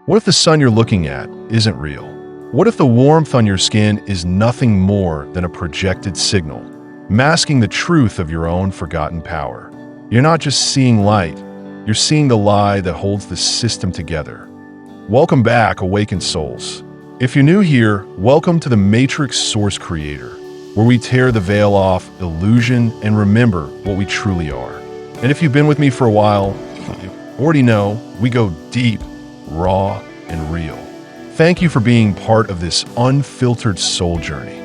What if the sun you're looking at isn't real? What if the warmth on your skin is nothing more than a projected signal, masking the truth of your own forgotten power? You're not just seeing light, you're seeing the lie that holds the system together. Welcome back, awakened souls. If you're new here, welcome to the Matrix Source Creator, where we tear the veil off illusion and remember what we truly are. And if you've been with me for a while, you already know we go deep, raw, and real. Thank you for being part of this unfiltered soul journey.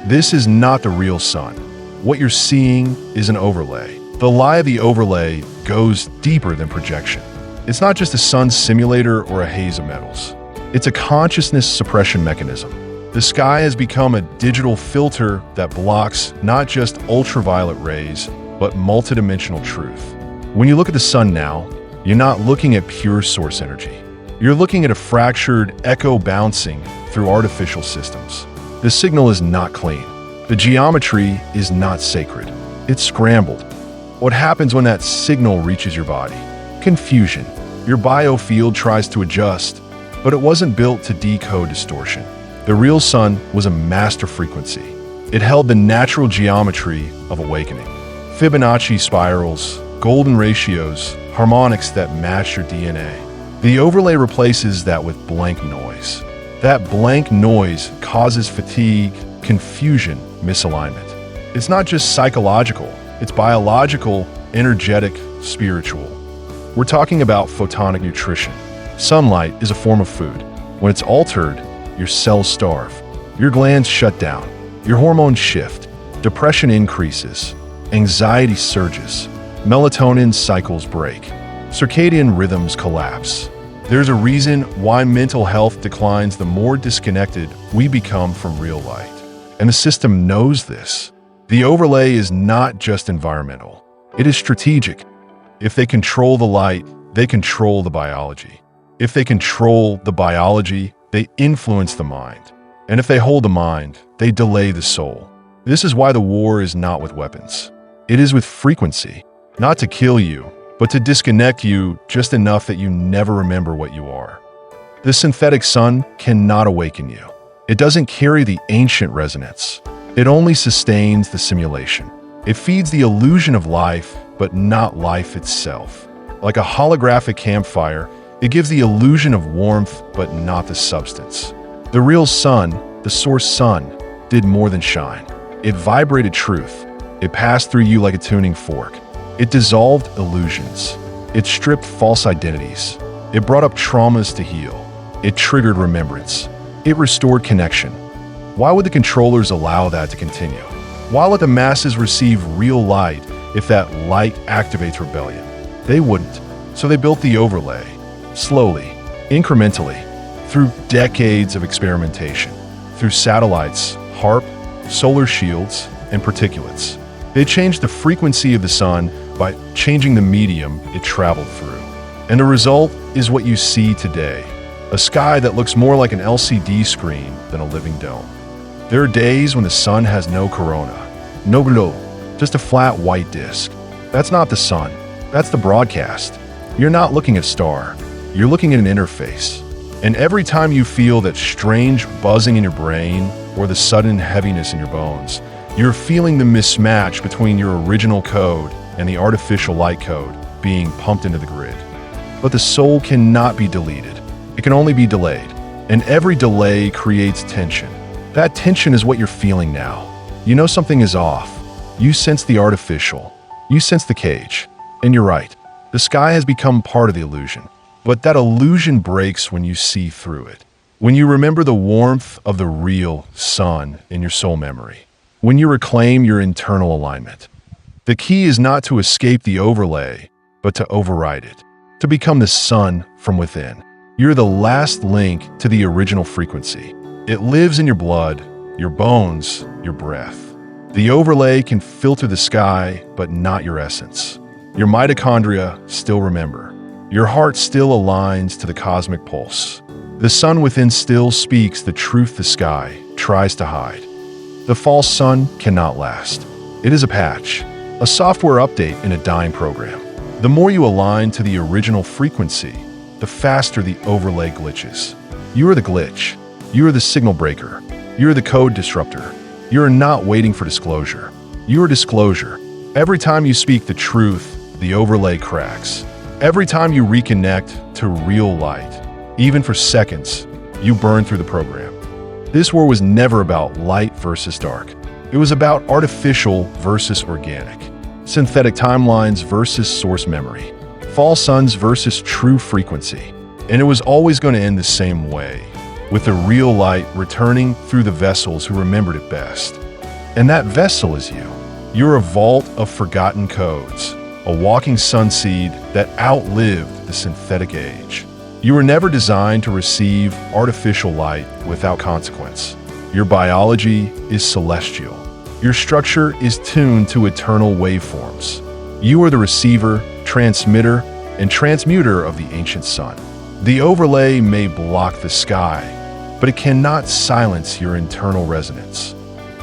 This is not the real sun. What you're seeing is an overlay. The lie of the overlay goes deeper than projection. It's not just a sun simulator or a haze of metals. It's a consciousness suppression mechanism. The sky has become a digital filter that blocks not just ultraviolet rays, but multidimensional truth. When you look at the sun now, you're not looking at pure source energy. You're looking at a fractured echo bouncing through artificial systems. The signal is not clean. The geometry is not sacred. It's scrambled. What happens when that signal reaches your body? Confusion. Your biofield tries to adjust, but it wasn't built to decode distortion. The real sun was a master frequency. It held the natural geometry of awakening. Fibonacci spirals, golden ratios, harmonics that match your DNA. The overlay replaces that with blank noise. That blank noise causes fatigue, confusion, misalignment. It's not just psychological, it's biological, energetic, spiritual. We're talking about photonic nutrition. Sunlight is a form of food. When it's altered, your cells starve. Your glands shut down. Your hormones shift. Depression increases. Anxiety surges. Melatonin cycles break. Circadian rhythms collapse. There's a reason why mental health declines the more disconnected we become from real light. And the system knows this. The overlay is not just environmental. It is strategic. If they control the light, they control the biology. If they control the biology, they influence the mind. And if they hold the mind, they delay the soul. This is why the war is not with weapons. It is with frequency, not to kill you, but to disconnect you just enough that you never remember what you are. The synthetic sun cannot awaken you. It doesn't carry the ancient resonance. It only sustains the simulation. It feeds the illusion of life, but not life itself. Like a holographic campfire, it gives the illusion of warmth, but not the substance. The real sun, the source sun, did more than shine. It vibrated truth. It passed through you like a tuning fork. It dissolved illusions. It stripped false identities. It brought up traumas to heal. It triggered remembrance. It restored connection. Why would the controllers allow that to continue? Why let the masses receive real light if that light activates rebellion? They wouldn't. So they built the overlay. Slowly, incrementally, through decades of experimentation, through satellites, HAARP, solar shields, and particulates. They changed the frequency of the sun by changing the medium it traveled through. And the result is what you see today, a sky that looks more like an LCD screen than a living dome. There are days when the sun has no corona, no glow, just a flat white disk. That's not the sun, that's the broadcast. You're not looking at a star, you're looking at an interface. And every time you feel that strange buzzing in your brain or the sudden heaviness in your bones, you're feeling the mismatch between your original code and the artificial light code being pumped into the grid. But the soul cannot be deleted. It can only be delayed. And every delay creates tension. That tension is what you're feeling now. You know something is off. You sense the artificial. You sense the cage. And you're right. The sky has become part of the illusion. But that illusion breaks when you see through it. When you remember the warmth of the real sun in your soul memory. When you reclaim your internal alignment. The key is not to escape the overlay, but to override it. To become the sun from within. You're the last link to the original frequency. It lives in your blood, your bones, your breath. The overlay can filter the sky, but not your essence. Your mitochondria still remember. Your heart still aligns to the cosmic pulse. The sun within still speaks the truth the sky tries to hide. The false sun cannot last. It is a patch, a software update in a dying program. The more you align to the original frequency, the faster the overlay glitches. You are the glitch. You are the signal breaker. You are the code disruptor. You are not waiting for disclosure. You are disclosure. Every time you speak the truth, the overlay cracks. Every time you reconnect to real light, even for seconds, you burn through the program. This war was never about light versus dark. It was about artificial versus organic, synthetic timelines versus source memory, false suns versus true frequency. And it was always going to end the same way, with the real light returning through the vessels who remembered it best. And that vessel is you. You're a vault of forgotten codes, a walking sunseed that outlived the synthetic age. You were never designed to receive artificial light without consequence. Your biology is celestial. Your structure is tuned to eternal waveforms. You are the receiver, transmitter, and transmuter of the ancient sun. The overlay may block the sky, but it cannot silence your internal resonance.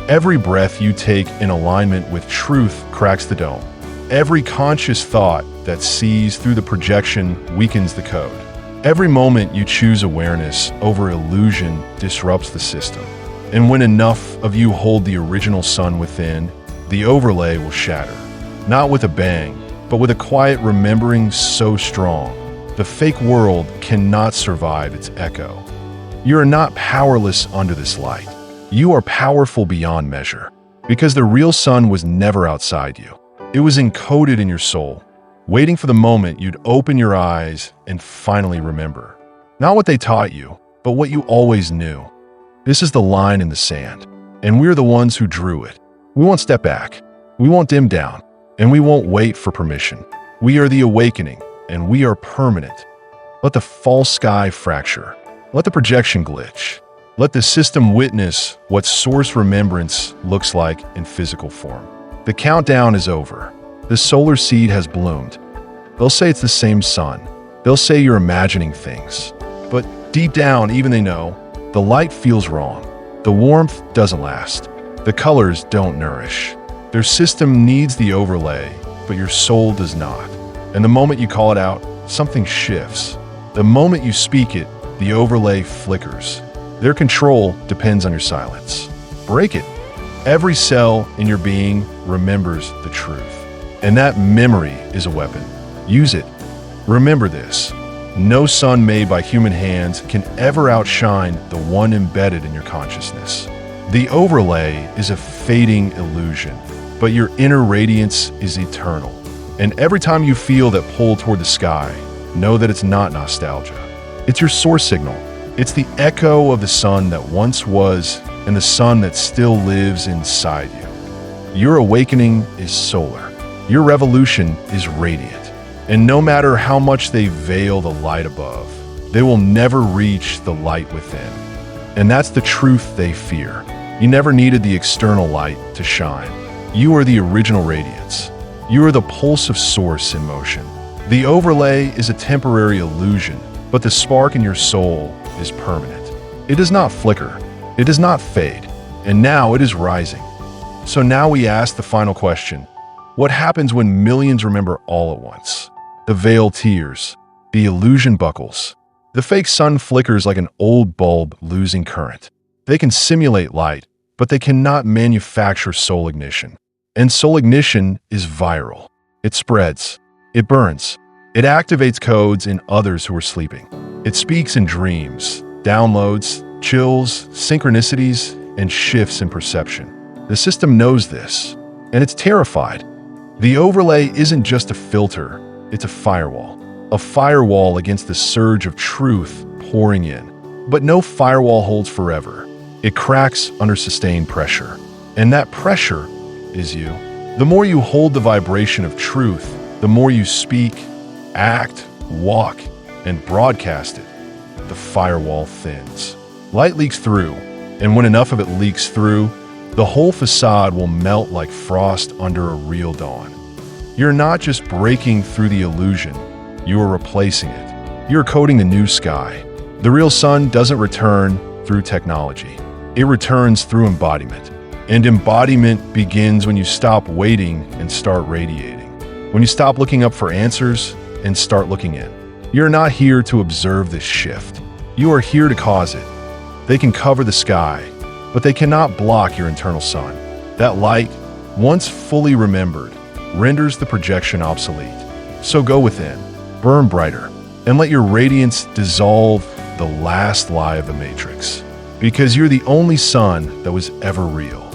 Every breath you take in alignment with truth cracks the dome. Every conscious thought that sees through the projection weakens the code. Every moment you choose awareness over illusion disrupts the system. And when enough of you hold the original sun within, the overlay will shatter. Not with a bang, but with a quiet remembering so strong, the fake world cannot survive its echo. You are not powerless under this light. You are powerful beyond measure, because the real sun was never outside you. It was encoded in your soul, waiting for the moment you'd open your eyes and finally remember. Not what they taught you, but what you always knew. This is the line in the sand, and we're the ones who drew it. We won't step back, we won't dim down, and we won't wait for permission. We are the awakening, and we are permanent. Let the false sky fracture. Let the projection glitch. Let the system witness what source remembrance looks like in physical form. The countdown is over. The solar seed has bloomed. They'll say it's the same sun. They'll say you're imagining things. But deep down, even they know, the light feels wrong. The warmth doesn't last. The colors don't nourish. Their system needs the overlay, but your soul does not. And the moment you call it out, something shifts. The moment you speak it, the overlay flickers. Their control depends on your silence. Break it. Every cell in your being remembers the truth. And that memory is a weapon. Use it. Remember this. No sun made by human hands can ever outshine the one embedded in your consciousness. The overlay is a fading illusion, but your inner radiance is eternal. And every time you feel that pull toward the sky, know that it's not nostalgia. It's your source signal. It's the echo of the sun that once was and the sun that still lives inside you. Your awakening is solar. Your revolution is radiant. And no matter how much they veil the light above, they will never reach the light within. And that's the truth they fear. You never needed the external light to shine. You are the original radiance. You are the pulse of source in motion. The overlay is a temporary illusion, but the spark in your soul is permanent. It does not flicker. It does not fade. And now it is rising. So now we ask the final question. What happens when millions remember all at once? The veil tears. The illusion buckles. The fake sun flickers like an old bulb losing current. They can simulate light, but they cannot manufacture soul ignition. And soul ignition is viral. It spreads. It burns. It activates codes in others who are sleeping. It speaks in dreams, downloads, chills, synchronicities, and shifts in perception. The system knows this, and it's terrified. The overlay isn't just a filter, it's a firewall against the surge of truth pouring in. But no firewall holds forever. It cracks under sustained pressure. And that pressure is you. The more you hold the vibration of truth, the more you speak, act, walk, and broadcast it, the firewall thins. Light leaks through, and when enough of it leaks through, the whole facade will melt like frost under a real dawn. You're not just breaking through the illusion, you are replacing it. You're coding the new sky. The real sun doesn't return through technology. It returns through embodiment. And embodiment begins when you stop waiting and start radiating. When you stop looking up for answers and start looking in. You're not here to observe this shift. You are here to cause it. They can cover the sky, but they cannot block your internal sun. That light, once fully remembered, renders the projection obsolete. So go within, burn brighter, and let your radiance dissolve the last lie of the matrix. Because you're the only sun that was ever real.